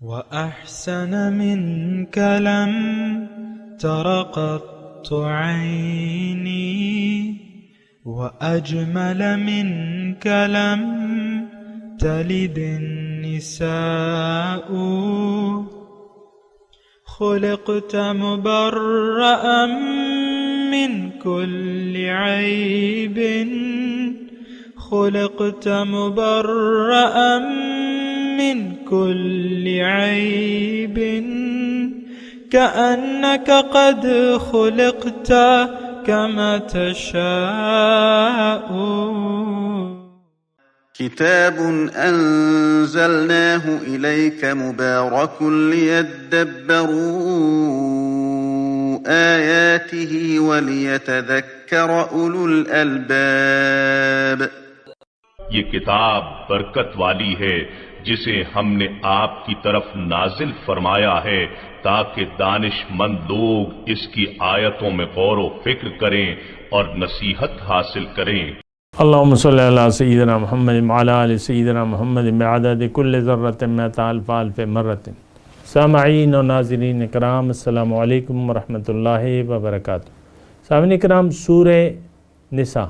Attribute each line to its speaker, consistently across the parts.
Speaker 1: وأحسن منك لم تر قط عيني وأجمل منك لم تلد النساء خلقت مبرأ من كل عيب خلقت مبرأ من كل عيب كأنك قد خلقت كما تشاء.
Speaker 2: كتاب أنزلناه إليك مبارك ليدبروا آياته وليتذكر أولو الألباب.
Speaker 3: یہ کتاب برکت والی ہے جسے ہم نے آپ کی طرف نازل فرمایا ہے تاکہ دانش مند لوگ اس کی آیتوں میں غور و فکر کریں اور نصیحت حاصل کریں.
Speaker 4: اللہم صلی علی سیدنا محمد وعلی آل سیدنا محمد بعدد کل ذرۃ مئۃ الف الف مرۃ. سامعین و ناظرین اکرام، السلام علیکم ورحمۃ اللہ وبرکاتہ. سامعین اکرام، سورہ نساء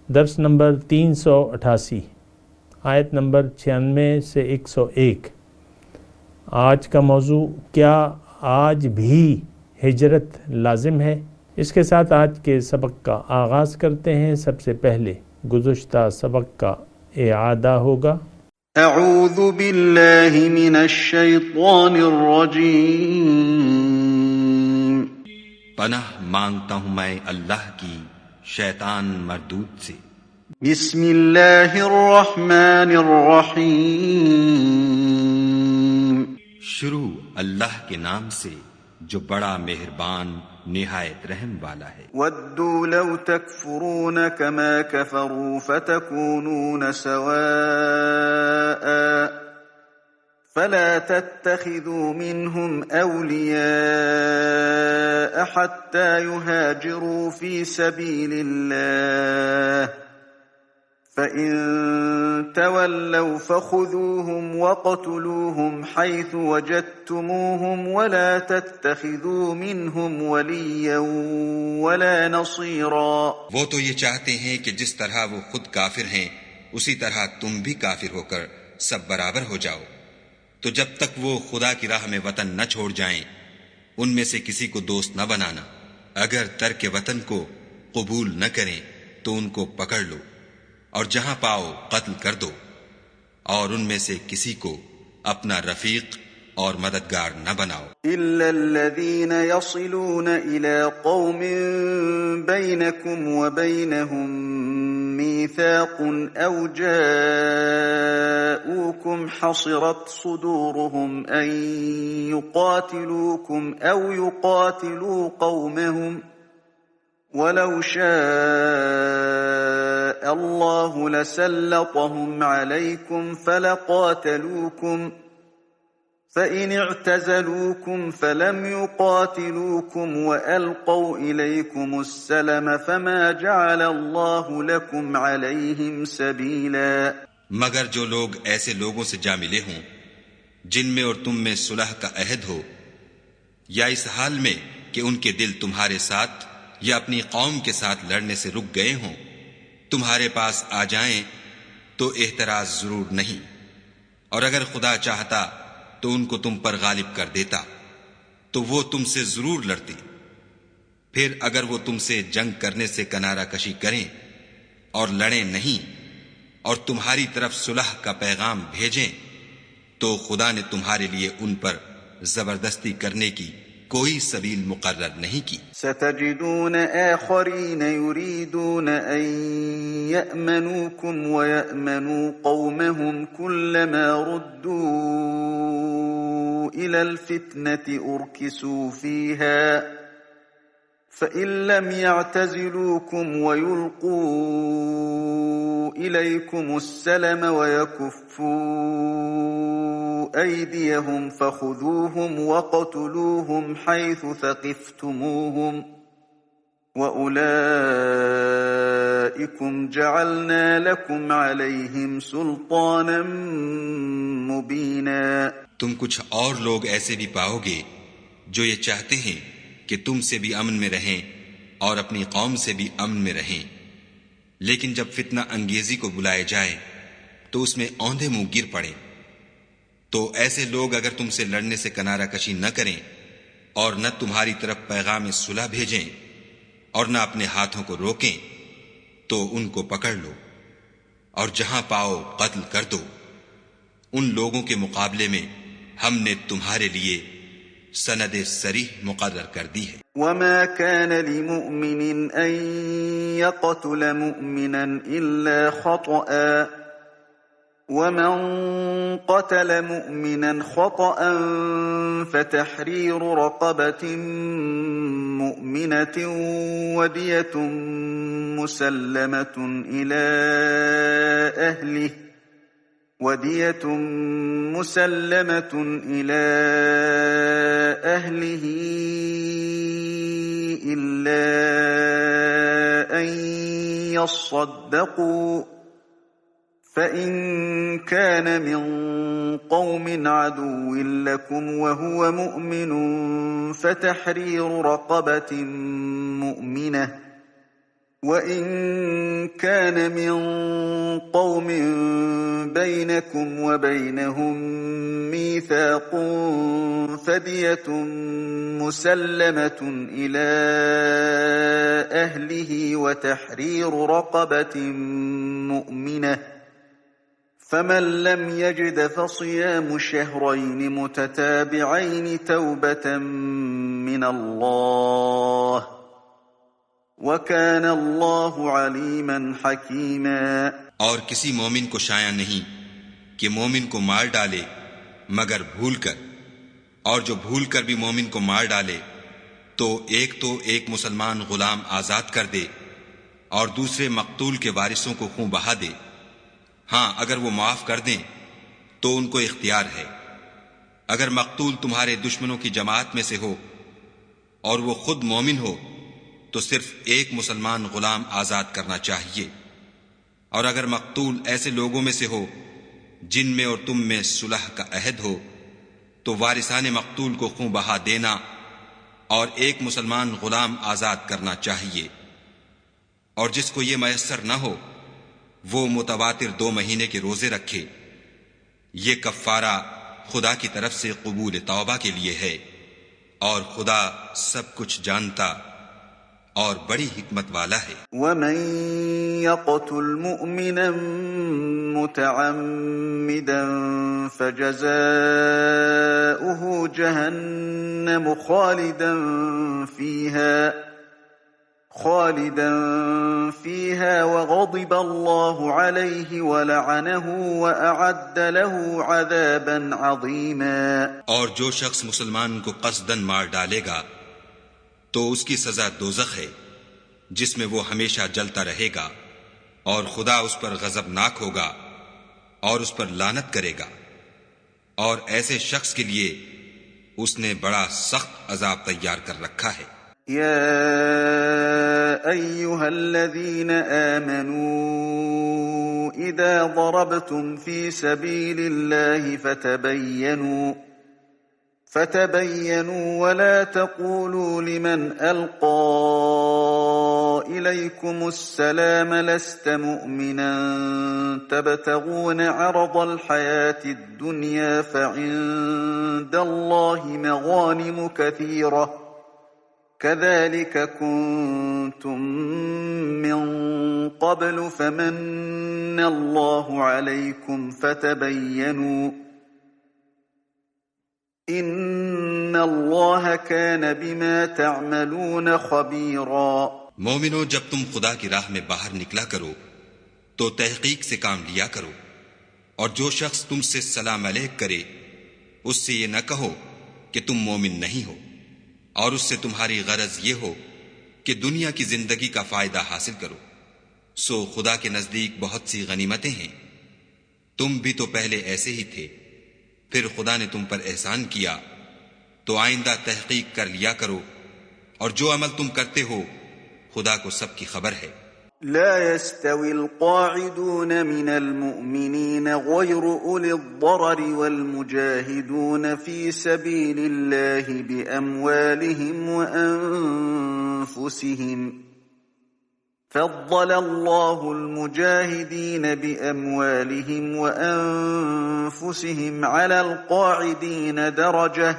Speaker 4: درس نمبر 388 آیت نمبر 96 سے 101. آج کا موضوع، کیا آج بھی ہجرت لازم ہے؟ اس کے ساتھ آج کے سبق کا آغاز کرتے ہیں. سب سے پہلے گزشتہ سبق کا اعادہ ہوگا.
Speaker 2: اعوذ باللہ من الشیطان الرجیم.
Speaker 5: پناہ مانگتا ہوں میں اللہ کی شیطان مردود سے.
Speaker 2: بسم اللہ الرحمن الرحیم.
Speaker 5: شروع اللہ کے نام سے جو بڑا مہربان نہایت رحم والا ہے.
Speaker 2: وَدُّوا لَوْ تَكْفُرُونَ كَمَا كَفَرُوا فَتَكُونُونَ سَوَاءً فَلَا تَتَّخِذُوا مِنْهُمْ أَوْلِيَاءَ حَتَّى يُهَاجِرُوا فِي سَبِيلِ اللَّهِ فَإِن تَوَلَّوْا فَخُذُوهُمْ وَاقْتُلُوهُمْ حَيْثُ وَجَدتُّمُوهُمْ وَلَا تَتَّخِذُوا مِنْهُمْ وَلِيًّا وَلَا نَصِيرًا.
Speaker 5: وہ تو یہ چاہتے ہیں کہ جس طرح وہ خود کافر ہیں اسی طرح تم بھی کافر ہو کر سب برابر ہو جاؤ. تو جب تک وہ خدا کی راہ میں وطن نہ چھوڑ جائیں ان میں سے کسی کو دوست نہ بنانا. اگر ترک وطن کو قبول نہ کریں تو ان کو پکڑ لو اور جہاں پاؤ قتل کر دو، اور ان میں سے کسی کو اپنا رفیق اور مددگار نہ بناؤ.
Speaker 2: إِلَّا الَّذِينَ يَصِلُونَ إِلَىٰ قَوْمٍ بَيْنَكُمْ وَبَيْنَهُمْ مِيثَاقٌ أَوْ جَاءُوكُمْ حَصِرَتْ صُدُورُهُمْ أَن يُقَاتِلُوكُمْ أَوْ يُقَاتِلُوا قَوْمَهُمْ وَلَوْ شَاءَ اللَّهُ لَسَلَّطَهُمْ عَلَيْكُمْ فَلَقَاتَلُوكُمْ فَإِنِ اعْتَزَلُوكُمْ فَلَمْ يُقَاتِلُوكُمْ وَأَلْقَوْا إِلَيْكُمُ السَّلَمَ فَمَا جَعَلَ اللَّهُ لَكُمْ عَلَيْهِمْ سَبِيلًا.
Speaker 5: مگر جو لوگ ایسے لوگوں سے جا ملے ہوں جن میں اور تم میں صلح کا عہد ہو، یا اس حال میں کہ ان کے دل تمہارے ساتھ یا اپنی قوم کے ساتھ لڑنے سے رک گئے ہوں، تمہارے پاس آ جائیں تو احتراز ضرور نہیں، اور اگر خدا چاہتا تو ان کو تم پر غالب کر دیتا تو وہ تم سے ضرور لڑتی. پھر اگر وہ تم سے جنگ کرنے سے کنارہ کشی کریں اور لڑیں نہیں اور تمہاری طرف صلح کا پیغام بھیجیں تو خدا نے تمہارے لیے ان پر زبردستی کرنے کی کوئی سبیل مقرر نہیں کی.
Speaker 2: ستجدون آخرین یریدون ان یأمنوکم ویأمنوا قومهم كلما ردوا الى الفتنة ارکسوا فیها فإن لم يعتزلوكم ويلقوا إليكم السلم ويكفوا أيديهم فخذوهم وقتلوهم حيث ثقفتموهم وأولئكم جعلنا لكم عليهم سلطانا مبينا.
Speaker 5: تم کچھ اور لوگ ایسے بھی پاؤ گے جو یہ چاہتے ہیں کہ تم سے بھی امن میں رہیں اور اپنی قوم سے بھی امن میں رہیں، لیکن جب فتنہ انگیزی کو بلائے جائے تو اس میں اوندھے منہ گر پڑیں. تو ایسے لوگ اگر تم سے لڑنے سے کنارہ کشی نہ کریں اور نہ تمہاری طرف پیغام صلح بھیجیں اور نہ اپنے ہاتھوں کو روکیں تو ان کو پکڑ لو اور جہاں پاؤ قتل کر دو. ان لوگوں کے مقابلے میں ہم نے تمہارے لیے سند صریح مقرر کر دی ہے.
Speaker 2: وما كان لمؤمن أن يقتل مؤمنا إلا خطأ ومن قتل مؤمنا خطأ فتحرير رقبة مؤمنة ودية مسلمة إلى أهله إلا أن يصدقوا فإن كان من قوم عدو لكم وهو مؤمن فتحرير رقبة مؤمنة وإن كان من قوم بينكم وبينهم ميثاق فدية مسلمة إلى أهله وتحرير رقبة مؤمنة فمن لم يجد فصيام شهرين متتابعين توبة من الله وَكَانَ اللَّهُ عَلِيمًا حَكِيمًا.
Speaker 5: اور کسی مومن کو شایع نہیں کہ مومن کو مار ڈالے مگر بھول کر، اور جو بھول کر بھی مومن کو مار ڈالے تو ایک مسلمان غلام آزاد کر دے اور دوسرے مقتول کے وارثوں کو خون بہا دے. ہاں اگر وہ معاف کر دیں تو ان کو اختیار ہے. اگر مقتول تمہارے دشمنوں کی جماعت میں سے ہو اور وہ خود مومن ہو تو صرف ایک مسلمان غلام آزاد کرنا چاہیے. اور اگر مقتول ایسے لوگوں میں سے ہو جن میں اور تم میں صلح کا عہد ہو تو وارثان مقتول کو خون بہا دینا اور ایک مسلمان غلام آزاد کرنا چاہیے. اور جس کو یہ میسر نہ ہو وہ متواتر 2 مہینے کے روزے رکھے. یہ کفارہ خدا کی طرف سے قبول توبہ کے لیے ہے، اور خدا سب کچھ جانتا اور بڑی حکمت والا ہے.
Speaker 2: ومن يقتل مؤمنا متعمدا فجزاؤه جهنم خالدا فيها وغضب الله عليه ولعنه وأعد له عذابا عظيما.
Speaker 5: اور جو شخص مسلمان کو قصداً مار ڈالے گا تو اس کی سزا دوزخ ہے جس میں وہ ہمیشہ جلتا رہے گا، اور خدا اس پر غضبناک ہوگا اور اس پر لعنت کرے گا، اور ایسے شخص کے لیے اس نے بڑا سخت عذاب تیار کر رکھا ہے.
Speaker 2: یا ایھا الذین آمنوا اذا ضربتم فی سبیل اللہ فتبينوا ولا تقولوا لمن ألقى إليكم السلام لست مؤمنا تبتغون عرض الحياة الدنيا فعند الله مغانم كثيرة كذلك كنتم من قبل فمن الله عليكم فتبينوا ان اللہ کان بما تعملون خبیرا.
Speaker 5: مومنو، جب تم خدا کی راہ میں باہر نکلا کرو تو تحقیق سے کام لیا کرو، اور جو شخص تم سے سلام علیک کرے اس سے یہ نہ کہو کہ تم مومن نہیں ہو، اور اس سے تمہاری غرض یہ ہو کہ دنیا کی زندگی کا فائدہ حاصل کرو. سو خدا کے نزدیک بہت سی غنیمتیں ہیں. تم بھی تو پہلے ایسے ہی تھے، پھر خدا نے تم پر احسان کیا تو آئندہ تحقیق کر لیا کرو، اور جو عمل تم کرتے ہو خدا کو سب کی خبر ہے.
Speaker 2: لا يستوي القاعدون من المؤمنين غير أولي الضرر والمجاهدون في سبيل الله بأموالهم وأنفسهم فضل الله المجاهدين بأموالهم وأنفسهم على القاعدين درجة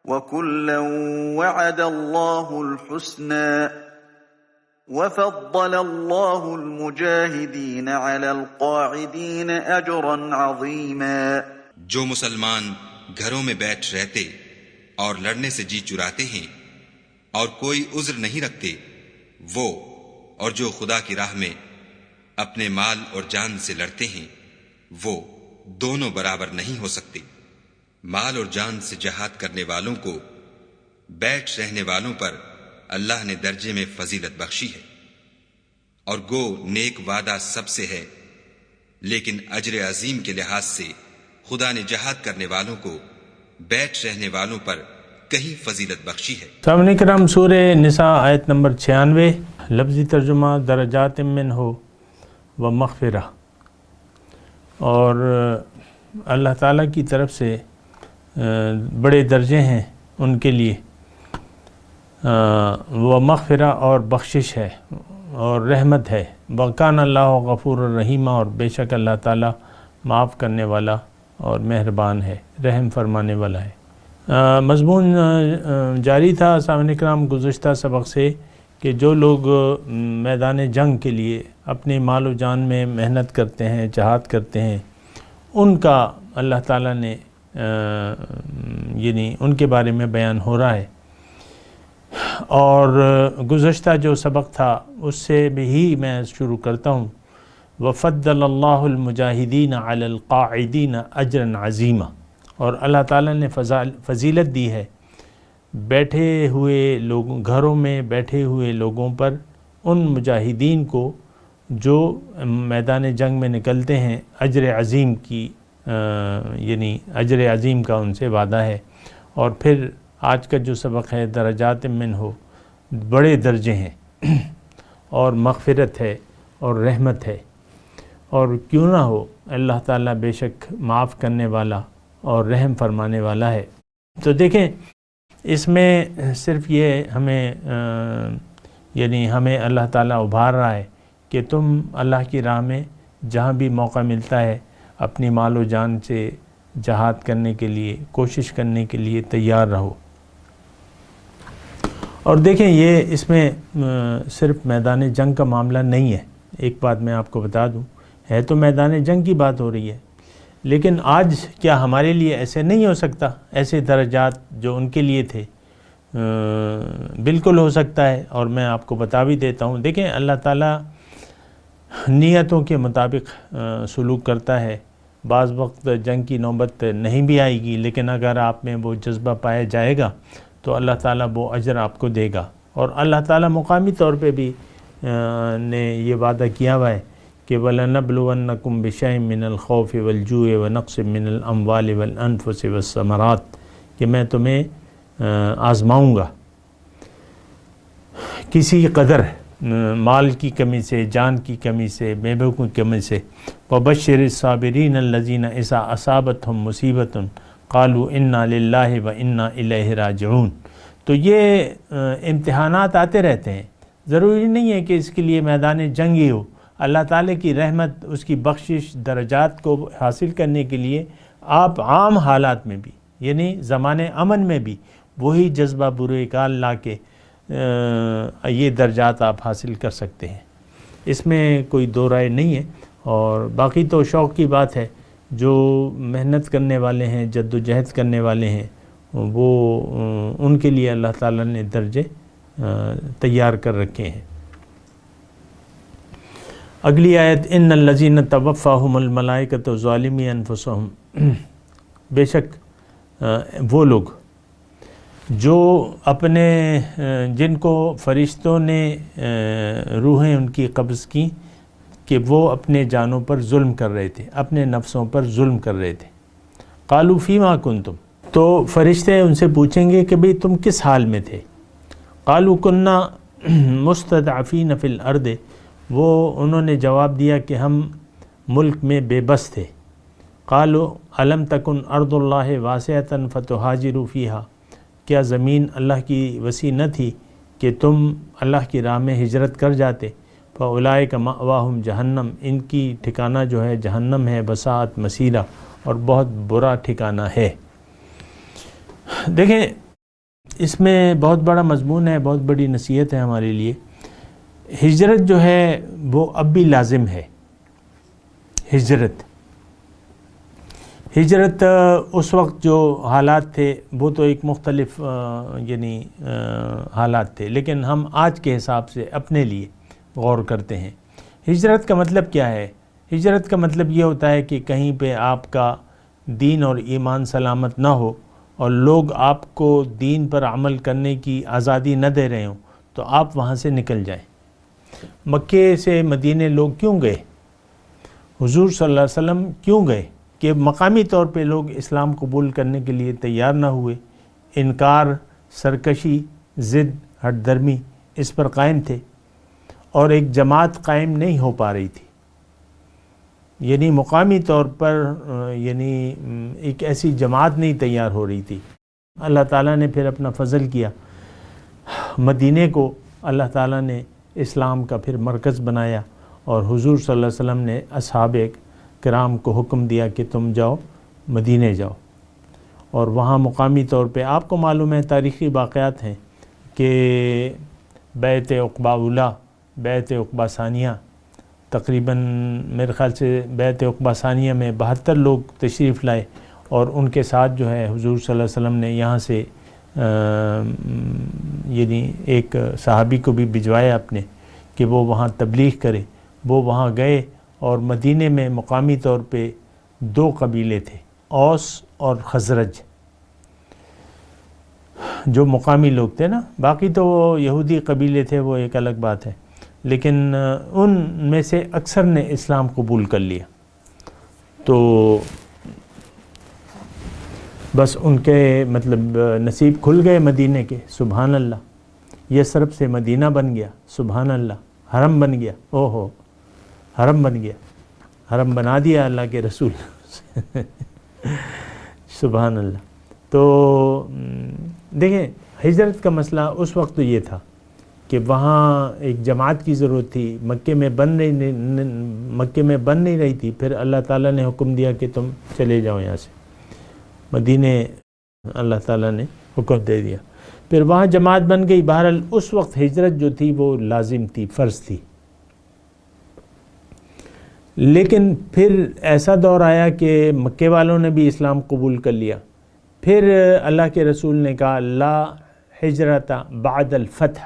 Speaker 2: وكلا وعد الله الحسنى وفضل الله المجاهدين على القاعدين أجرا عظيما.
Speaker 5: جو مسلمان گھروں میں بیٹھ رہتے اور لڑنے سے جی چراتے ہیں اور کوئی عذر نہیں رکھتے، وہ اور جو خدا کی راہ میں اپنے مال اور جان سے لڑتے ہیں وہ دونوں برابر نہیں ہو سکتے. مال اور جان سے جہاد کرنے والوں کو بیٹھ رہنے والوں پر اللہ نے درجے میں فضیلت بخشی ہے، اور گو نیک وعدہ سب سے ہے، لیکن اجر عظیم کے لحاظ سے خدا نے جہاد کرنے والوں کو بیٹھ رہنے والوں پر کہیں فضیلت بخشی ہے.
Speaker 4: سامعین کرام، سورہ نساء آیت نمبر 96، لفظی ترجمہ درجات منہ و مغفرہ، اور اللہ تعالیٰ کی طرف سے بڑے درجے ہیں ان کے لیے، وہ مغفرہ اور بخشش ہے اور رحمت ہے. وَكَانَ اللَّهُ غَفُورًا رَحِيمًا، اور بے شک اللہ تعالیٰ معاف کرنے والا اور مہربان ہے، رحم فرمانے والا ہے. مضمون جاری تھا سامعین کرام گزشتہ سبق سے کہ جو لوگ میدان جنگ کے لیے اپنے مال و جان میں محنت کرتے ہیں، جہاد کرتے ہیں، ان کا اللہ تعالیٰ نے یعنی ان کے بارے میں بیان ہو رہا ہے. اور گزشتہ جو سبق تھا اس سے بھی میں شروع کرتا ہوں. وَفَضَّلَ اللَّهُ الْمُجَاهِدِينَ عَلَى الْقَاعِدِينَ أَجْرًا عَظِيمًا، اور اللہ تعالیٰ نے فضیلت دی ہے بیٹھے ہوئے لوگوں، گھروں میں بیٹھے ہوئے لوگوں پر، ان مجاہدین کو جو میدان جنگ میں نکلتے ہیں، اجر عظیم کی یعنی اجر عظیم کا ان سے وعدہ ہے. اور پھر آج کا جو سبق ہے درجات منہ، بڑے درجے ہیں اور مغفرت ہے اور رحمت ہے، اور کیوں نہ ہو اللہ تعالیٰ بے شک معاف کرنے والا اور رحم فرمانے والا ہے. تو دیکھیں اس میں صرف یہ ہمیں یعنی ہمیں اللہ تعالیٰ ابھار رہا ہے کہ تم اللہ کی راہ میں جہاں بھی موقع ملتا ہے اپنی مال و جان سے جہاد کرنے کے لیے، کوشش کرنے کے لیے تیار رہو. اور دیکھیں یہ اس میں صرف میدان جنگ کا معاملہ نہیں ہے. ایک بات میں آپ کو بتا دوں، ہے تو میدان جنگ کی بات ہو رہی ہے، لیکن آج کیا ہمارے لیے ایسے نہیں ہو سکتا؟ ایسے درجات جو ان کے لیے تھے بالکل ہو سکتا ہے، اور میں آپ کو بتا بھی دیتا ہوں. دیکھیں اللہ تعالیٰ نیتوں کے مطابق سلوک کرتا ہے. بعض وقت جنگ کی نوبت نہیں بھی آئے گی، لیکن اگر آپ میں وہ جذبہ پایا جائے گا تو اللہ تعالیٰ وہ اجر آپ کو دے گا. اور اللہ تعالیٰ مقامی طور پہ بھی نے یہ وعدہ کیا ہوا ہے کہ وَلَنَبْلُوَنَّكُمْ بِشَيْءٍ مِّنَ الْخَوْفِ وَالْجُوعِ وَنَقْصٍ مِّنَ الْأَمْوَالِ وَالْأَنفُسِ وَالثَّمَرَاتِ، کہ میں تمہیں آزماؤں گا کسی قدر مال کی کمی سے، جان کی کمی سے، میووں کی کمی سے. وَبَشِّرِ الصَّابِرِينَ الَّذِينَ إِذَا أَصَابَتْهُمْ مُصِيبَةٌ قَالُوا إِنَّا لِلَّهِ وَإِنَّا إِلَيْهِ رَاجِعُونَ. تو یہ امتحانات آتے رہتے ہیں، ضروری نہیں ہے کہ اس کے لیے میدان جنگ ہی ہو. اللہ تعالیٰ کی رحمت، اس کی بخشش، درجات کو حاصل کرنے کے لیے آپ عام حالات میں بھی یعنی زمانے امن میں بھی وہی جذبہ بروئکال لا کے یہ درجات آپ حاصل کر سکتے ہیں. اس میں کوئی دو رائے نہیں ہے. اور باقی تو شوق کی بات ہے، جو محنت کرنے والے ہیں، جد و جہد کرنے والے ہیں، وہ ان کے لیے اللہ تعالیٰ نے درجے تیار کر رکھے ہیں. اگلی آیت ان الذین توفاہم الملائکۃ ظالمی انفسہم، بے شک وہ لوگ جو اپنے جن کو فرشتوں نے روحیں ان کی قبض کی کہ وہ اپنے جانوں پر ظلم کر رہے تھے، اپنے نفسوں پر ظلم کر رہے تھے. قالوا فیما کنتم، تو فرشتے ان سے پوچھیں گے کہ بھئی تم کس حال میں تھے. قالوا کنا مستضعفین فی الارض، انہوں نے جواب دیا کہ ہم ملک میں بے بس تھے۔ قالوا الم تکن ارض اللہ واسعۃ فتہاجروا فیہا، کیا زمین اللہ کی وسیع نہ تھی کہ تم اللہ کی راہ میں ہجرت کر جاتے؟ فاولئک مأواہم جہنم، ان کی ٹھکانہ جو ہے جہنم ہے، وساعت مسیرہ، اور بہت برا ٹھکانہ ہے۔ دیکھیں اس میں بہت بڑا مضمون ہے، بہت بڑی نصیحت ہے ہمارے لیے۔ ہجرت جو ہے وہ اب بھی لازم ہے۔ ہجرت اس وقت جو حالات تھے وہ تو ایک مختلف حالات تھے، لیکن ہم آج کے حساب سے اپنے لیے غور کرتے ہیں۔ ہجرت کا مطلب کیا ہے؟ ہجرت کا مطلب یہ ہوتا ہے کہ کہیں پہ آپ کا دین اور ایمان سلامت نہ ہو اور لوگ آپ کو دین پر عمل کرنے کی آزادی نہ دے رہے ہوں تو آپ وہاں سے نکل جائیں۔ مکے سے مدینے لوگ کیوں گئے؟ حضور صلی اللہ علیہ وسلم کیوں گئے؟ کہ مقامی طور پہ لوگ اسلام قبول کرنے کے لیے تیار نہ ہوئے، انکار، سرکشی، ضد، ہٹ درمی اس پر قائم تھے، اور ایک جماعت قائم نہیں ہو پا رہی تھی، یعنی مقامی طور پر ایک ایسی جماعت نہیں تیار ہو رہی تھی۔ اللہ تعالیٰ نے پھر اپنا فضل کیا، مدینے کو اللہ تعالیٰ نے اسلام کا پھر مرکز بنایا، اور حضور صلی اللہ علیہ وسلم نے اصحاب کرام کو حکم دیا کہ تم جاؤ مدینے جاؤ، اور وہاں مقامی طور پہ آپ کو معلوم ہے تاریخی واقعات ہیں کہ بیعت عقبہ اولیٰ، بیعت عقبہ ثانیہ، تقریباً میرے خیال سے بیعت عقبہ ثانیہ میں 72 لوگ تشریف لائے، اور ان کے ساتھ جو ہے حضور صلی اللہ علیہ وسلم نے یہاں سے ایک صحابی کو بھی بھجوایا اپنے کہ وہ وہاں تبلیغ کرے۔ وہ وہاں گئے، اور مدینے میں مقامی طور پہ 2 قبیلے تھے، اوس اور خزرج، جو مقامی لوگ تھے نا، باقی تو وہ یہودی قبیلے تھے، وہ ایک الگ بات ہے، لیکن ان میں سے اکثر نے اسلام قبول کر لیا۔ تو بس ان کے نصیب کھل گئے مدینے کے، سبحان اللہ، یثرب سے مدینہ بن گیا، سبحان اللہ، حرم بن گیا، اوہو حرم بن گیا، حرم بنا دیا اللہ کے رسول سبحان اللہ۔ تو دیکھیں ہجرت کا مسئلہ اس وقت تو یہ تھا کہ وہاں ایک جماعت کی ضرورت تھی، مکے میں بن نہیں رہی تھی، پھر اللہ تعالیٰ نے حکم دیا کہ تم چلے جاؤ یہاں سے مدینے، اللہ تعالیٰ نے حکم دے دیا، پھر وہاں جماعت بن گئی۔ بہرحال اس وقت ہجرت جو تھی وہ لازم تھی، فرض تھی، لیکن پھر ایسا دور آیا کہ مکے والوں نے بھی اسلام قبول کر لیا، پھر اللہ کے رسول نے کہا لا ہجرت بعد الفتح،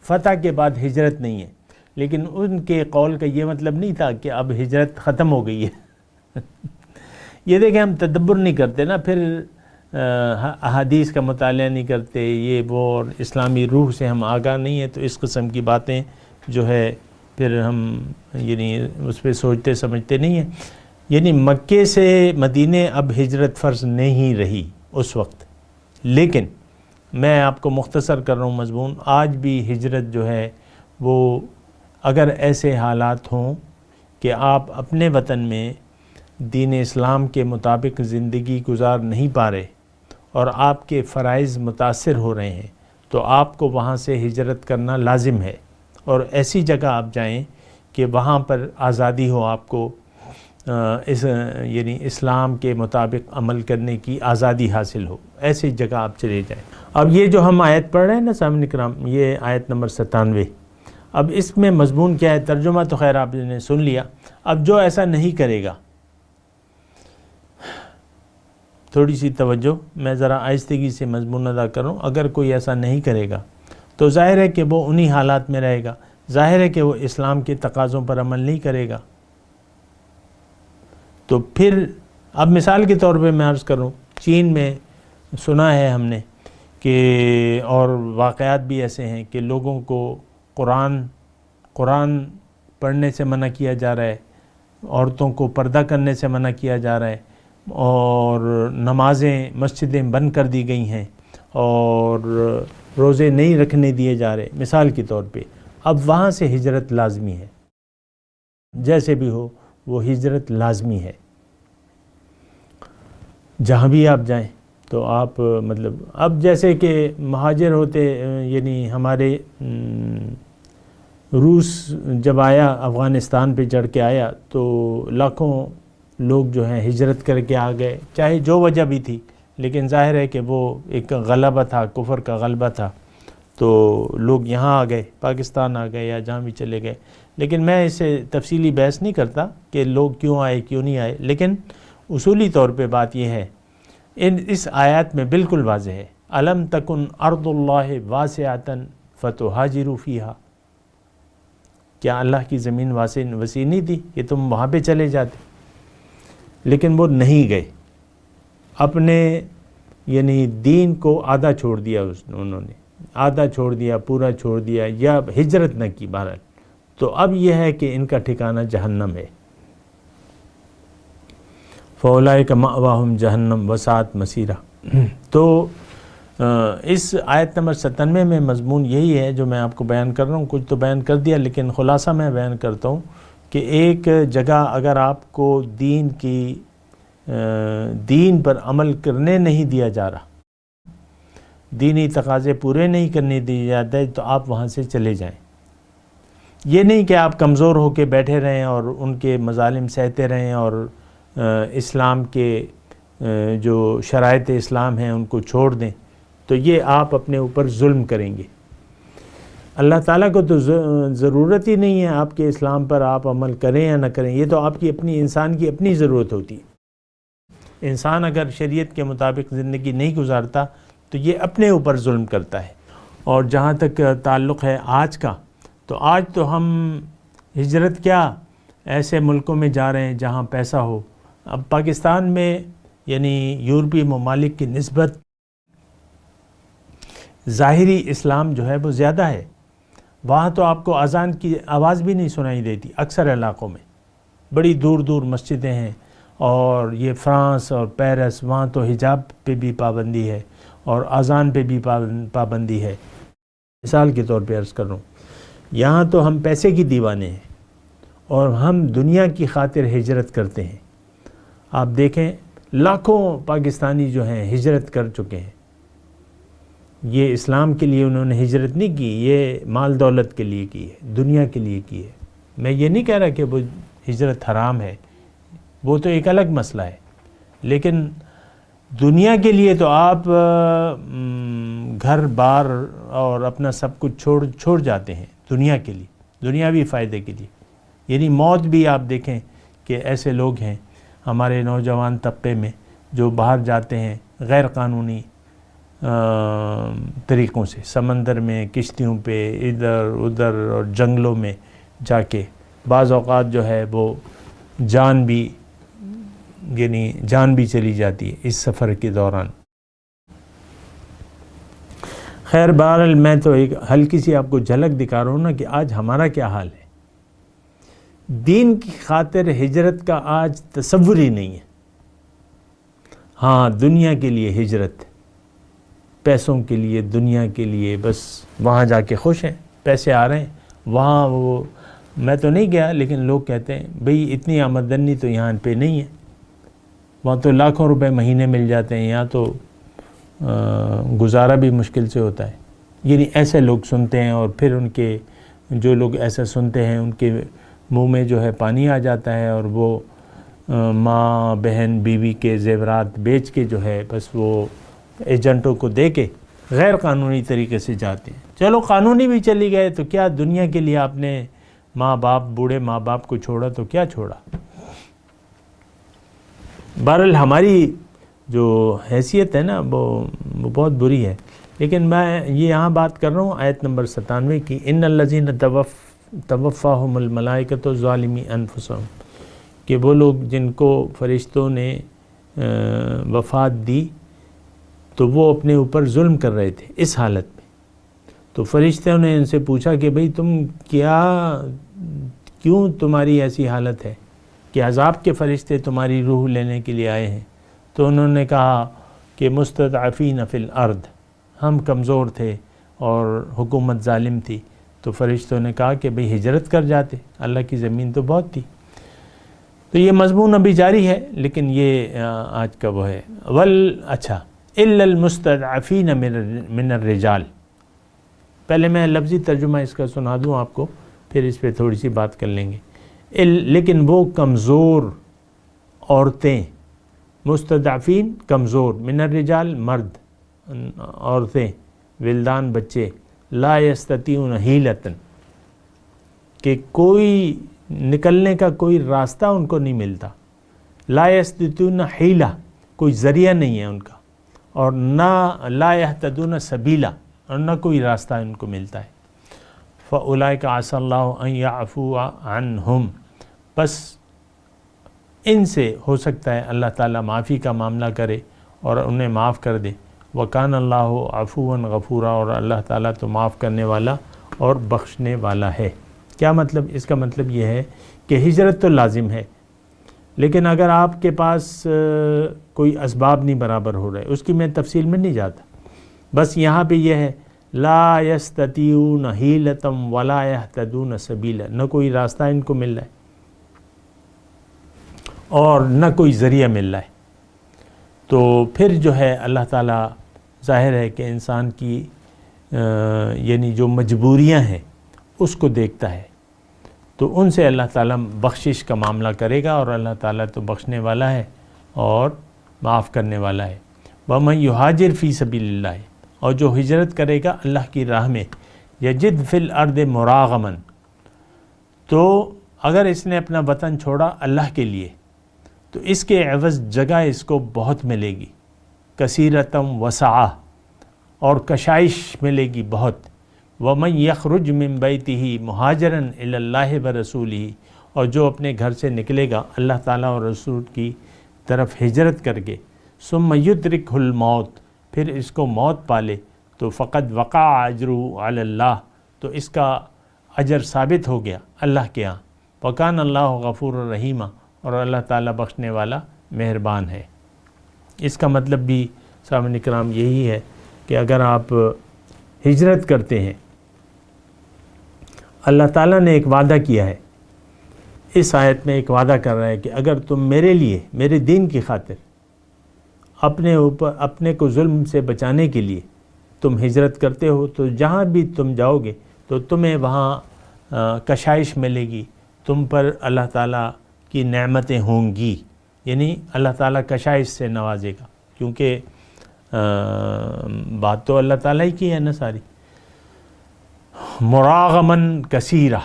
Speaker 4: فتح کے بعد ہجرت نہیں ہے، لیکن ان کے قول کا یہ مطلب نہیں تھا کہ اب ہجرت ختم ہو گئی ہے یہ دیکھیں ہم تدبر نہیں کرتے نا، پھر احادیث کا مطالعہ نہیں کرتے، یہ وہ، اور اسلامی روح سے ہم آگاہ نہیں ہیں، تو اس قسم کی باتیں جو ہے پھر ہم اس پہ سوچتے سمجھتے نہیں ہیں۔ مکے سے مدینے اب ہجرت فرض نہیں رہی اس وقت، لیکن میں آپ کو مختصر کر رہا ہوں مضمون، آج بھی ہجرت جو ہے وہ اگر ایسے حالات ہوں کہ آپ اپنے وطن میں دین اسلام کے مطابق زندگی گزار نہیں پا رہے اور آپ کے فرائض متاثر ہو رہے ہیں، تو آپ کو وہاں سے ہجرت کرنا لازم ہے، اور ایسی جگہ آپ جائیں کہ وہاں پر آزادی ہو، آپ کو اسلام کے مطابق عمل کرنے کی آزادی حاصل ہو، ایسی جگہ آپ چلے جائیں۔ اب یہ جو ہم آیت پڑھ رہے ہیں نا سامعین کرام، یہ آیت نمبر 97، اب اس میں مضمون کیا ہے؟ ترجمہ تو خیر آپ نے سن لیا، اب جو ایسا نہیں کرے گا، تھوڑی سی توجہ، میں ذرا آہستگی سے مضمون ادا کروں، اگر کوئی ایسا نہیں کرے گا تو ظاہر ہے کہ وہ انہی حالات میں رہے گا، ظاہر ہے کہ وہ اسلام کے تقاضوں پر عمل نہیں کرے گا۔ تو پھر اب مثال کے طور پہ میں عرض کروں، چین میں سنا ہے ہم نے کہ، اور واقعات بھی ایسے ہیں کہ لوگوں کو قرآن پڑھنے سے منع کیا جا رہا ہے، عورتوں کو پردہ کرنے سے منع کیا جا رہا ہے، اور نمازیں مسجدیں بند کر دی گئی ہیں، اور روزے نہیں رکھنے دیے جا رہے، مثال کے طور پہ۔ اب وہاں سے ہجرت لازمی ہے، جیسے بھی ہو وہ ہجرت لازمی ہے۔ جہاں بھی آپ جائیں تو آپ مطلب اب جیسے کہ مہاجر ہوتے، یعنی ہمارے روس جب آیا، افغانستان پہ چڑھ کے آیا تو لاکھوں لوگ جو ہیں ہجرت کر کے آ گئے، چاہے جو وجہ بھی تھی، لیکن ظاہر ہے کہ وہ ایک غلبہ تھا، کفر کا غلبہ تھا، تو لوگ یہاں آ گئے، پاکستان آ گئے یا جہاں بھی چلے گئے۔ لیکن میں اس سے تفصیلی بحث نہیں کرتا کہ لوگ کیوں آئے کیوں نہیں آئے، لیکن اصولی طور پہ بات یہ ہے، اس آیات میں بالکل واضح ہے، الم تکن ارض اللہ واسعۃ فتہاجروا فیہا، کیا اللہ کی زمین وسیع نہیں تھی کہ تم وہاں پہ چلے جاتے؟ لیکن وہ نہیں گئے، اپنے یعنی دین کو آدھا چھوڑ دیا، انہوں نے آدھا چھوڑ دیا، پورا چھوڑ دیا، یا ہجرت نہ کی بہرحال، تو اب یہ ہے کہ ان کا ٹھکانہ جہنم ہے۔ فَأُولَٰئِكَ مَأْوَاهُمْ جَهَنَّمُ وَسَاءَتْ مَصِيرًا۔ تو اس آیت نمبر 97 میں مضمون یہی ہے جو میں آپ کو بیان کر رہا ہوں، کچھ تو بیان کر دیا لیکن خلاصہ میں بیان کرتا ہوں کہ ایک جگہ اگر آپ کو دین پر عمل کرنے نہیں دیا جا رہا، دینی تقاضے پورے نہیں کرنے دیے جاتے، تو آپ وہاں سے چلے جائیں۔ یہ نہیں کہ آپ کمزور ہو کے بیٹھے رہیں اور ان کے مظالم سہتے رہیں اور اسلام کے جو شرائط اسلام ہیں ان کو چھوڑ دیں، تو یہ آپ اپنے اوپر ظلم کریں گے۔ اللہ تعالیٰ کو تو ضرورت ہی نہیں ہے آپ کے اسلام پر آپ عمل کریں یا نہ کریں، یہ تو آپ کی اپنی انسان کی اپنی ضرورت ہوتی ہے۔ انسان اگر شریعت کے مطابق زندگی نہیں گزارتا تو یہ اپنے اوپر ظلم کرتا ہے۔ اور جہاں تک تعلق ہے آج کا، تو آج تو ہم ہجرت کیا ایسے ملکوں میں جا رہے ہیں جہاں پیسہ ہو۔ اب پاکستان میں یعنی یورپی ممالک کی نسبت ظاہری اسلام جو ہے وہ زیادہ ہے، وہاں تو آپ کو اذان کی آواز بھی نہیں سنائی دیتی اکثر علاقوں میں، بڑی دور دور مسجدیں ہیں، اور یہ فرانس اور پیرس وہاں تو حجاب پہ بھی پابندی ہے اور اذان پہ بھی پابندی ہے۔ مثال کے طور پہ عرض کر رہا ہوں، یہاں تو ہم پیسے کی دیوانے ہیں اور ہم دنیا کی خاطر ہجرت کرتے ہیں۔ آپ دیکھیں لاکھوں پاکستانی جو ہیں ہجرت کر چکے ہیں، یہ اسلام کے لیے انہوں نے ہجرت نہیں کی، یہ مال دولت کے لیے کی ہے، دنیا کے لیے کی ہے۔ میں یہ نہیں کہہ رہا کہ وہ ہجرت حرام ہے، وہ تو ایک الگ مسئلہ ہے، لیکن دنیا کے لیے تو آپ گھر بار اور اپنا سب کچھ چھوڑ جاتے ہیں دنیا کے لیے، دنیاوی فائدے کے لیے۔ یعنی موت بھی آپ دیکھیں کہ ایسے لوگ ہیں ہمارے نوجوان طبقے میں جو باہر جاتے ہیں غیر قانونی طریقوں سے، سمندر میں، کشتیوں پہ، ادھر ادھر اور جنگلوں میں جا کے، بعض اوقات جو ہے وہ جان بھی چلی جاتی ہے اس سفر کے دوران۔ خیر بہرحال میں تو ایک ہلکی سی آپ کو جھلک دکھا رہا ہوں نا کہ آج ہمارا کیا حال ہے۔ دین کی خاطر ہجرت کا آج تصور ہی نہیں ہے۔ ہاں دنیا کے لیے ہجرت، پیسوں کے لیے، دنیا کے لیے، بس وہاں جا کے خوش ہیں، پیسے آ رہے ہیں وہاں۔ وہ میں تو نہیں گیا لیکن لوگ کہتے ہیں بھئی اتنی آمدنی تو یہاں پہ نہیں ہے، وہاں تو لاکھوں روپے مہینے مل جاتے ہیں، یہاں تو گزارا بھی مشکل سے ہوتا ہے۔ یعنی ایسے لوگ سنتے ہیں اور پھر ان کے جو لوگ ایسا سنتے ہیں ان کے منہ میں جو ہے پانی آ جاتا ہے، اور وہ ماں بہن بیوی کے زیورات بیچ کے جو ہے بس وہ ایجنٹوں کو دے کے غیر قانونی طریقے سے جاتے ہیں۔ چلو قانونی بھی چلی گئے تو کیا، دنیا کے لیے آپ نے ماں باپ، بوڑھے ماں باپ کو چھوڑا تو کیا چھوڑا۔ بہرحال ہماری جو حیثیت ہے نا وہ بہت بری ہے۔ لیکن میں یہ یہاں بات کر رہا ہوں آیت نمبر 97 کی، ان الذین توفاہم الملائکۃ ظالمی انفسہم، کہ وہ لوگ جن کو فرشتوں نے وفات دی تو وہ اپنے اوپر ظلم کر رہے تھے اس حالت میں۔ تو فرشتوں نے ان سے پوچھا کہ بھئی تم کیوں تمہاری ایسی حالت ہے کہ عذاب کے فرشتے تمہاری روح لینے کے لیے آئے ہیں؟ تو انہوں نے کہا کہ مستضعفین فی الارض، ہم کمزور تھے اور حکومت ظالم تھی، تو فرشتوں نے کہا کہ بھئی ہجرت کر جاتے، اللہ کی زمین تو بہت تھی۔ تو یہ مضمون ابھی جاری ہے، لیکن یہ آج کا وہ ہے۔ اچھا الا المستضعفین من الرجال، پہلے میں لفظی ترجمہ اس کا سنا دوں آپ کو، پھر اس پہ تھوڑی سی بات کر لیں گے۔ لیکن وہ کمزور عورتیں، مستضعفین کمزور، من الرجال مرد، عورتیں، ولدان بچے، لا یستطیعون حیلۃ، کہ کوئی نکلنے کا کوئی راستہ ان کو نہیں ملتا، لا یستطیعون حیلہ، کوئی ذریعہ نہیں ہے ان کا، اور نہ لا یہتدون سبیلا، اور نہ کوئی راستہ ان کو ملتا ہے۔ فَأُولَئِكَ عَسَى اللَّهُ أَن يَعْفُوَ عَنْهُمْ، بس ان سے ہو سکتا ہے اللہ تعالیٰ معافی کا معاملہ کرے اور انہیں معاف کر دے۔ وَكَانَ اللَّهُ عَفُوًّا غَفُورًا، اور اللہ تعالیٰ تو معاف کرنے والا اور بخشنے والا ہے۔ کیا مطلب؟ اس کا مطلب یہ ہے کہ ہجرت تو لازم ہے، لیکن اگر آپ کے پاس کوئی اسباب نہیں برابر ہو رہے، اس کی میں تفصیل میں نہیں جاتا، بس یہاں پہ یہ ہے لا یستطیعون حیلۃ ولا یہتدون سبیلا، نہ کوئی راستہ ان کو مل رہا ہے اور نہ کوئی ذریعہ مل رہا ہے، تو پھر جو ہے اللہ تعالیٰ ظاہر ہے کہ انسان کی یعنی جو مجبوریاں ہیں اس کو دیکھتا ہے، تو ان سے اللہ تعالیٰ بخشش کا معاملہ کرے گا، اور اللہ تعالیٰ تو بخشنے والا ہے اور معاف کرنے والا ہے۔ وَمَن يُهَاجِرْ فِي سَبِيلِ اللَّهِ، اور جو ہجرت کرے گا اللہ کی راہ میں، يَجِدْ فِي الْأَرْضِ مُرَاغَمًا، تو اگر اس نے اپنا وطن چھوڑا اللہ کے لیے تو اس کے عوض جگہ اس کو بہت ملے گی، کثیرتم وسعہ، اور کشائش ملے گی بہت۔ وَمَن يَخْرُجْ مِن بَيْتِهِ مُهَاجِرًا إِلَى اللَّهِ وَرَسُولِهِ، اور جو اپنے گھر سے نکلے گا اللہ تعالیٰ اور رسول کی طرف ہجرت کر کے، ثُمَّ يُدْرِكْهُ الْمَوْتُ، پھر اس کو موت پالے، تو فقد وقع اجرُهُ علی اللہ، تو اس کا اجر ثابت ہو گیا اللہ کے ہاں۔ وَكَانَ اللَّهُ غَفُورًا رَحِيمًا، اور اللہ تعالیٰ بخشنے والا مہربان ہے۔ اس کا مطلب بھی سامعین کرام یہی ہے کہ اگر آپ ہجرت کرتے ہیں، اللہ تعالیٰ نے ایک وعدہ کیا ہے، اس آیت میں ایک وعدہ کر رہا ہے کہ اگر تم میرے لیے، میرے دین کی خاطر، اپنے کو ظلم سے بچانے کے لیے تم ہجرت کرتے ہو، تو جہاں بھی تم جاؤ گے تو تمہیں وہاں کشائش ملے گی، تم پر اللہ تعالیٰ کی نعمتیں ہوں گی، یعنی اللہ تعالیٰ کشائش سے نوازے گا، کیونکہ بات تو اللہ تعالیٰ ہی کی ہے نا ساری۔ مراغمن کثیرہ،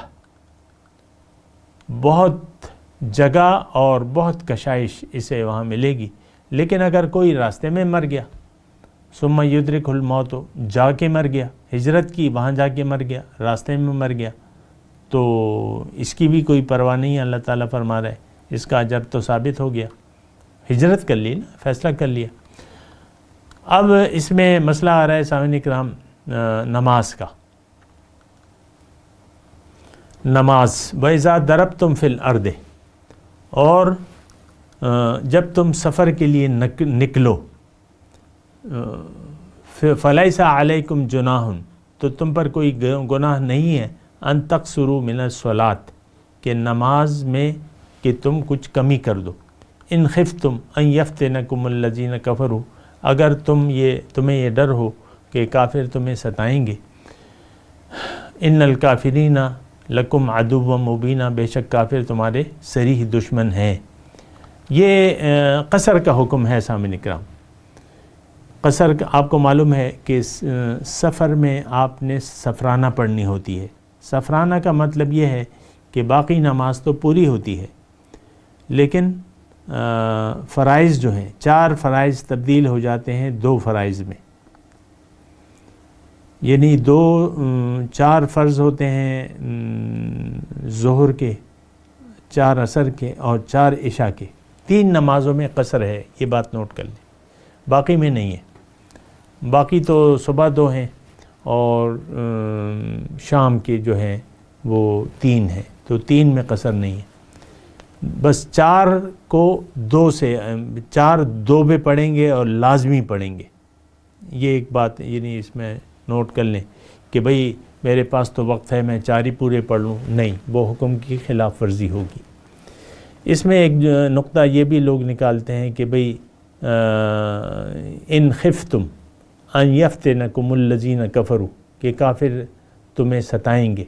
Speaker 4: بہت جگہ اور بہت کشائش اسے وہاں ملے گی، لیکن اگر کوئی راستے میں مر گیا، ثم یدرکہ الموت، جا کے مر گیا، ہجرت کی وہاں جا کے مر گیا، راستے میں مر گیا، تو اس کی بھی کوئی پرواہ نہیں ہے، اللہ تعالیٰ فرما رہا ہے اس کا اجر تو ثابت ہو گیا، ہجرت کر لی نا، فیصلہ کر لیا۔ اب اس میں مسئلہ آ رہا ہے سامعین اکرام نماز کا۔ نماز، وَإِذَا دَرَبْتُمْ فِي الْأَرْضِ، اور جب تم سفر کے لیے نکلو، فَلَيْسَ عَلَيْكُمْ جُنَاحٌ، تو تم پر کوئی گناہ نہیں ہے، أَن تَقْصُرُوا مِنَ الصَّلَاةِ، کہ نماز میں کہ تم کچھ کمی کر دو، إِنْ خِفْتُمْ أَن يَفْتِنَكُمُ الَّذِينَ كَفَرُوا، اگر تمہیں یہ ڈر ہو کہ کافر تمہیں ستائیں گے، إِنَّ الْكَافِرِينَ لَكُمْ عَدُوًّا مُبِينًا، بے شک کافر تمہارے صریح دشمن ہیں۔ یہ قصر کا حکم ہے سامعین اکرام۔ قصر آپ کو معلوم ہے کہ سفر میں آپ نے سفرانہ پڑھنی ہوتی ہے۔ سفرانہ کا مطلب یہ ہے کہ باقی نماز تو پوری ہوتی ہے، لیکن فرائض جو ہیں، 4 فرائض تبدیل ہو جاتے ہیں 2 فرائض میں، یعنی 4 فرض ہوتے ہیں ظہر کے، 4 عصر کے اور 4 عشاء کے، 3 نمازوں میں قصر ہے، یہ بات نوٹ کر لیں، باقی میں نہیں ہے۔ باقی تو صبح 2 ہیں اور شام کے جو ہیں وہ 3 ہیں، تو 3 میں قصر نہیں ہے، بس 4 کو 2 سے 4 2 پہ پڑھیں گے اور لازمی پڑھیں گے۔ یہ ایک بات یعنی اس میں نوٹ کر لیں کہ بھئی میرے پاس تو وقت ہے میں 4 ہی پورے پڑھ لوں، نہیں، وہ حکم کی خلاف ورزی ہوگی۔ اس میں ایک نقطہ یہ بھی لوگ نکالتے ہیں کہ بھئی ان خفتم ان یفتنکم الذین کفروا، کہ کافر تمہیں ستائیں گے،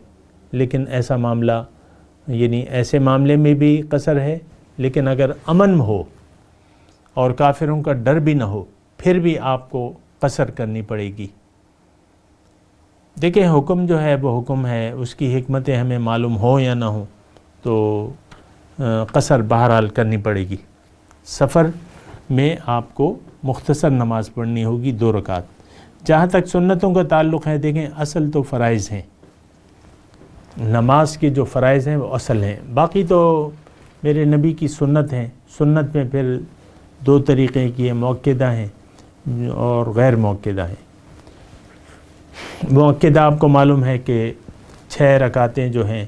Speaker 4: لیکن ایسا معاملہ، یعنی ایسے معاملے میں بھی قصر ہے، لیکن اگر امن ہو اور کافروں کا ڈر بھی نہ ہو پھر بھی آپ کو قصر کرنی پڑے گی۔ دیکھیں حکم جو ہے وہ حکم ہے، اس کی حکمتیں ہمیں معلوم ہو یا نہ ہو تو قصر بہرحال کرنی پڑے گی۔ سفر میں آپ کو مختصر نماز پڑھنی ہوگی 2 رکعت۔ جہاں تک سنتوں کا تعلق ہے، دیکھیں اصل تو فرائض ہیں، نماز کے جو فرائض ہیں وہ اصل ہیں، باقی تو میرے نبی کی سنت ہیں۔ سنت میں پھر 2 طریقے کی ہیں، مؤکدہ ہیں اور غیر مؤکدہ ہیں۔ مؤکدہ آپ کو معلوم ہے کہ 6 رکعتیں جو ہیں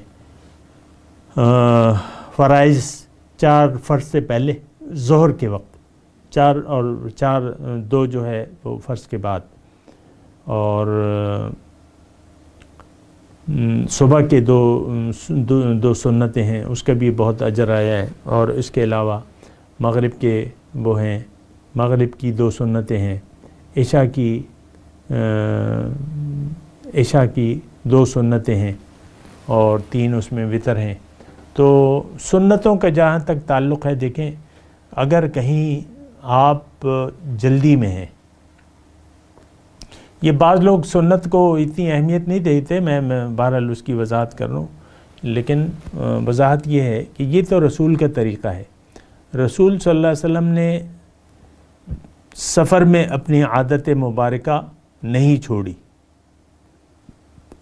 Speaker 4: فرائض 4 فرض سے پہلے ظہر کے وقت، 4 اور 4 2 جو ہے وہ فرض کے بعد، اور صبح کے 2 سنتیں ہیں، اس کا بھی بہت اجر آیا ہے، اور اس کے علاوہ مغرب کے وہ ہیں، مغرب کی 2 سنتیں ہیں، عشاء کی 2 سنتیں ہیں اور 3 اس میں وتر ہیں۔ تو سنتوں کا جہاں تک تعلق ہے، دیکھیں اگر کہیں آپ جلدی میں ہیں، یہ بعض لوگ سنت کو اتنی اہمیت نہیں دیتے، میں بہرحال اس کی وضاحت کر رہا ہوں، لیکن وضاحت یہ ہے کہ یہ تو رسول کا طریقہ ہے۔ رسول صلی اللہ علیہ وسلم نے سفر میں اپنی عادت مبارکہ نہیں چھوڑی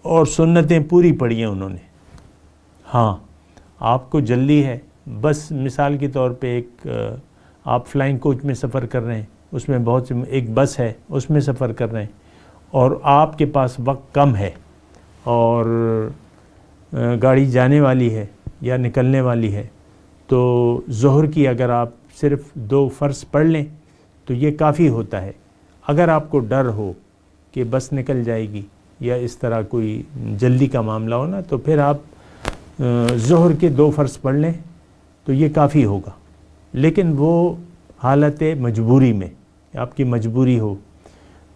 Speaker 4: اور سنتیں پوری پڑھی ہیں انہوں نے۔ ہاں آپ کو جلدی ہے، بس مثال کے طور پہ آپ فلائنگ کوچ میں سفر کر رہے ہیں، اس میں بہت سی ایک بس ہے، اس میں سفر کر رہے ہیں اور آپ کے پاس وقت کم ہے اور گاڑی جانے والی ہے یا نکلنے والی ہے، تو ظہر کی اگر آپ صرف 2 فرض پڑھ لیں تو یہ کافی ہوتا ہے۔ اگر آپ کو ڈر ہو کہ بس نکل جائے گی یا اس طرح کوئی جلدی کا معاملہ ہو نا، تو پھر آپ ظہر کے 2 فرض پڑھ لیں تو یہ کافی ہوگا، لیکن وہ حالت مجبوری میں، آپ کی مجبوری ہو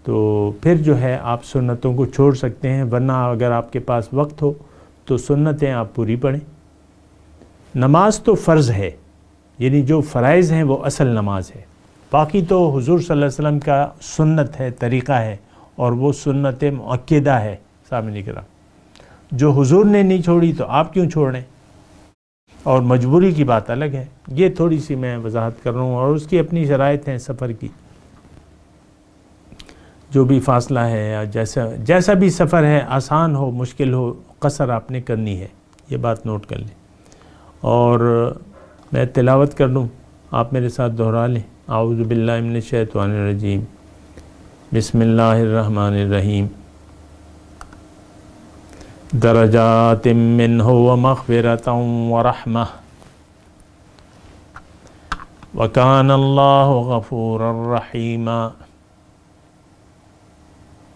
Speaker 4: تو پھر جو ہے آپ سنتوں کو چھوڑ سکتے ہیں، ورنہ اگر آپ کے پاس وقت ہو تو سنتیں آپ پوری پڑھیں۔ نماز تو فرض ہے، یعنی جو فرائض ہیں وہ اصل نماز ہے، باقی تو حضور صلی اللہ علیہ وسلم کا سنت ہے، طریقہ ہے، اور وہ سنت مؤکدہ ہے۔ سامعین کرام، جو حضور نے نہیں چھوڑی تو آپ کیوں چھوڑیں؟ اور مجبوری کی بات الگ ہے، یہ تھوڑی سی میں وضاحت کر رہا ہوں، اور اس کی اپنی شرائط ہیں سفر کی، جو بھی فاصلہ ہے یا جیسا بھی سفر ہے، آسان ہو مشکل ہو، قصر آپ نے کرنی ہے، یہ بات نوٹ کر لیں۔ اور میں تلاوت کر لوں، آپ میرے ساتھ دہرا لیں۔ اعوذ باللہ من الشیطان الرجیم، بسم اللہ الرحمن الرحیم۔ درجات منہ ومغفرۃ ورحمہ وکان اللہ غفورا رحیما۔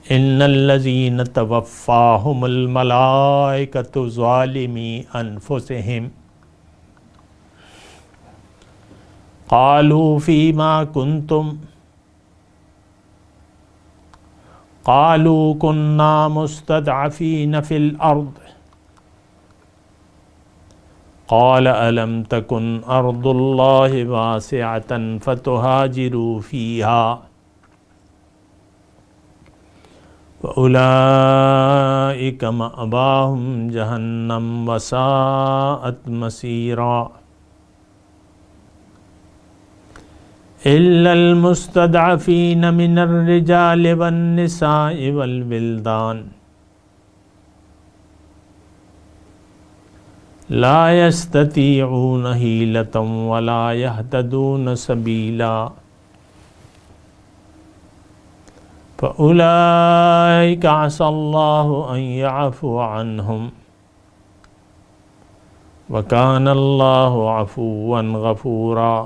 Speaker 4: ان الذین توفاہم الملائکۃ ظالمی انفسہم قالوا فیما کنتم قالوا كنا مستضعفین فی الارض قال الم تکن ارض اللہ واسعۃ فتہاجروا فیہا فأولئک مأواہم جہنم وساءت مصیرا إلا المستضعفين من الرجال والنساء والولدان لا يستطيعون حيلة ولا يهتدون سبيلا فأولئك عسى الله أن يعفو عنهم وكان الله عفوا غفورا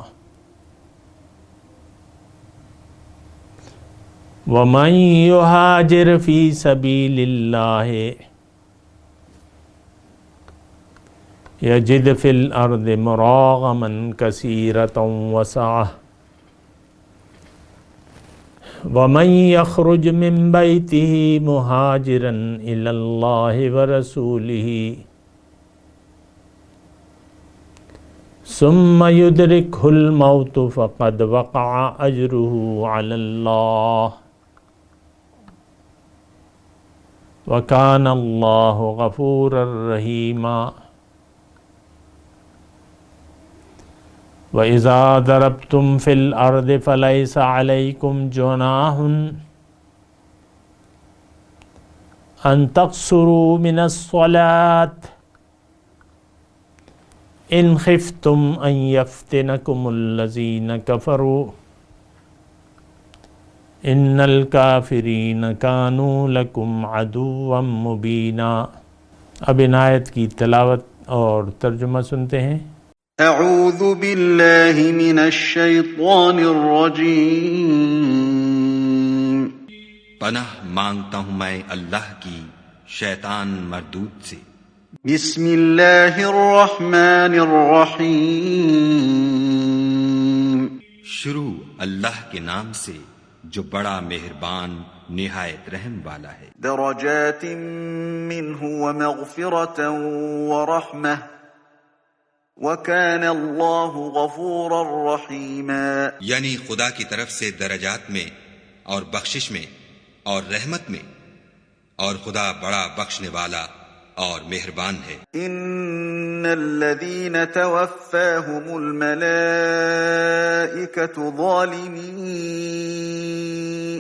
Speaker 4: وَمَن يُهَاجِرْ فِي سَبِيلِ اللَّهِ یجد فی الارض مراغما کثیرۃ وسعۃ ومن یخرج من بیتہ مہاجرا الی اللہ ورسولہ ثم یدرکہ الموت فقد وقع اجرہ علی اللہ وکان اللہ غفورا رحیما وَإِذَا ضَرَبْتُمْ فِي الْأَرْضِ فَلَيْسَ عَلَيْكُمْ جُنَاحٌ أَن تَقْصُرُوا مِنَ الصَّلَاةِ إِنْ خِفْتُمْ أَن يَفْتِنَكُمُ الَّذِينَ كَفَرُوا إِنَّ الْكَافِرِينَ كَانُوا لَكُمْ عَدُوًّا مُبِينًا۔ اب ان آیت کی تلاوت اور ترجمہ سنتے ہیں۔
Speaker 2: اعوذ باللہ من الشیطان الرجیم۔
Speaker 5: پناہ مانگتا ہوں میں اللہ کی شیطان مردود سے۔
Speaker 2: بسم اللہ الرحمن الرحیم۔
Speaker 5: شروع اللہ کے نام سے جو بڑا مہربان نہایت رحم والا ہے۔
Speaker 2: درجات منہ ومغفرة ورحمة وَكَانَ اللَّهُ غَفُورًا رَحِيمًا،
Speaker 5: یعنی خدا کی طرف سے درجات میں اور بخشش میں اور رحمت میں، اور خدا بڑا بخشنے والا اور مہربان ہے۔
Speaker 2: ان الذين توفاهم الملائكة ظالمي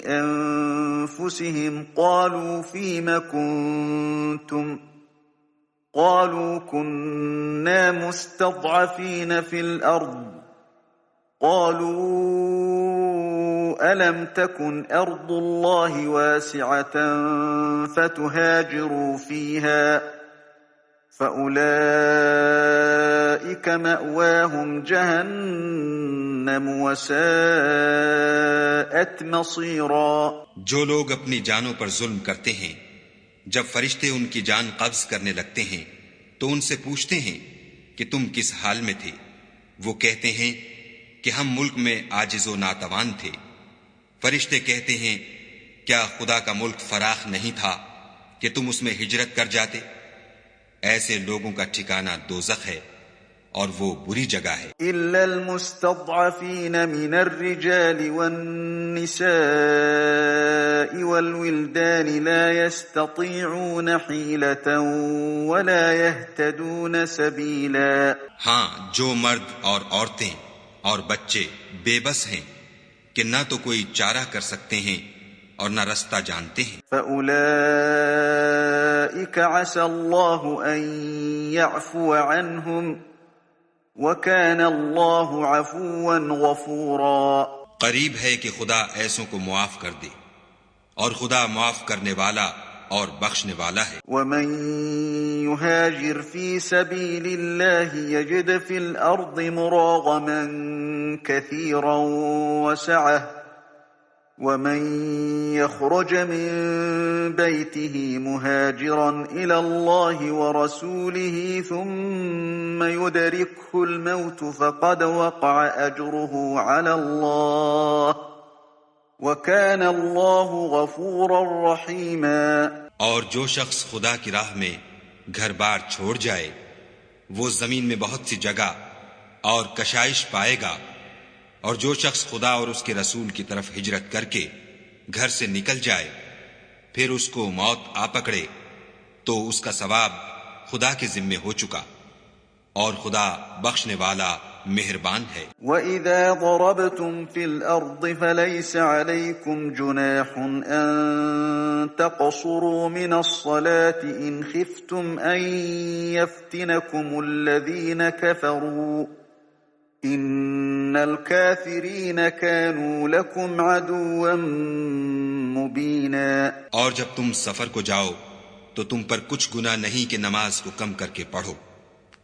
Speaker 2: انفسهم قالوا فيم كنتم قالوا كنا مستضعفين في الأرض قالوا ألم تكن أرض الله واسعة فتهاجروا فيها فأولئك مأواهم جهنم وساءت مصيرا۔
Speaker 5: جو لوگ اپنی جانوں پر ظلم کرتے ہیں جب فرشتے ان کی جان قبض کرنے لگتے ہیں تو ان سے پوچھتے ہیں کہ تم کس حال میں تھے؟ وہ کہتے ہیں کہ ہم ملک میں عاجز و ناتوان تھے۔ فرشتے کہتے ہیں کیا خدا کا ملک فراخ نہیں تھا کہ تم اس میں ہجرت کر جاتے؟ ایسے لوگوں کا ٹھکانہ دوزخ ہے اور وہ بری جگہ ہے۔
Speaker 2: إلا المستضعفين من الرجال والنساء والولدان لا يستطيعون حيلة ولا يهتدون سبيلا۔
Speaker 5: ہاں، جو مرد اور عورتیں اور بچے بے بس ہیں کہ نہ تو کوئی چارہ کر سکتے ہیں اور نہ رستہ جانتے ہیں۔
Speaker 2: فأولئك عسى الله أن يعفو عنهم وَكَانَ اللَّهُ عَفُوًّا غَفُورًا۔
Speaker 5: قریب ہے کہ خدا ایسوں کو معاف کر دے اور خدا معاف کرنے والا اور بخشنے والا ہے۔
Speaker 2: وَمَن يُهَاجِرْ فِي سَبِيلِ اللَّهِ يَجِدْ فِي الْأَرْضِ مُرَاغَمًا كَثِيرًا وَسَعَةً وَمَن يَخْرُجْ مِن بَيْتِهِ مُهَاجِرًا إِلَى اللَّهِ وَرَسُولِهِ ثُمَّ يُدْرِكْهُ الْمَوْتُ فَقَدْ وَقَعَ أَجْرُهُ عَلَى اللَّهِ وَكَانَ اللَّهُ غَفُورًا رَحِيمًا۔
Speaker 5: اور جو شخص خدا کی راہ میں گھر بار چھوڑ جائے وہ زمین میں بہت سی جگہ اور کشائش پائے گا، اور جو شخص خدا اور اس کے رسول کی طرف ہجرت کر کے گھر سے نکل جائے پھر اس کو موت آ پکڑے تو اس کا ثواب خدا کے ذمے ہو چکا، اور خدا بخشنے والا مہربان ہے۔
Speaker 2: وَإِذَا ضَرَبْتُمْ فِي الْأَرْضِ فَلَيْسَ عَلَيْكُمْ جُنَاحٌ أَن تَقْصُرُوا مِنَ الصَّلَاةِ إِنْ خِفْتُمْ أَن يَفْتِنَكُمُ الَّذِينَ كَفَرُوا إِنَّ الْكَافِرِينَ كَانُوا لَكُمْ عَدُوًّا مُبِينًا۔
Speaker 5: اور جب تم سفر کو جاؤ تو تم پر کچھ گناہ نہیں کہ نماز کو کم کر کے پڑھو،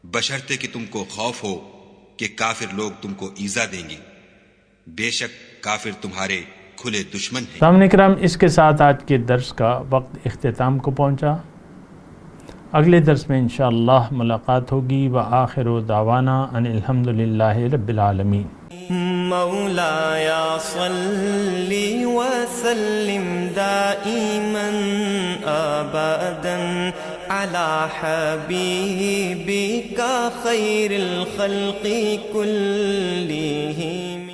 Speaker 5: بشرطے کہ تم کو خوف ہو کہ کافر لوگ تم کو ایذا دیں گے، بے شک کافر تمہارے کھلے دشمن ہیں۔
Speaker 4: سامعین کرام، اس کے ساتھ آج کے درس کا وقت اختتام کو پہنچا۔ اگلے درس میں انشاءاللہ ملاقات ہوگی۔ وآخر دعوانا ان الحمدللہ رب العالمین۔
Speaker 6: مولایا صلی وسلم دائما ابدا على حبیبک خیر الخلق كلهم۔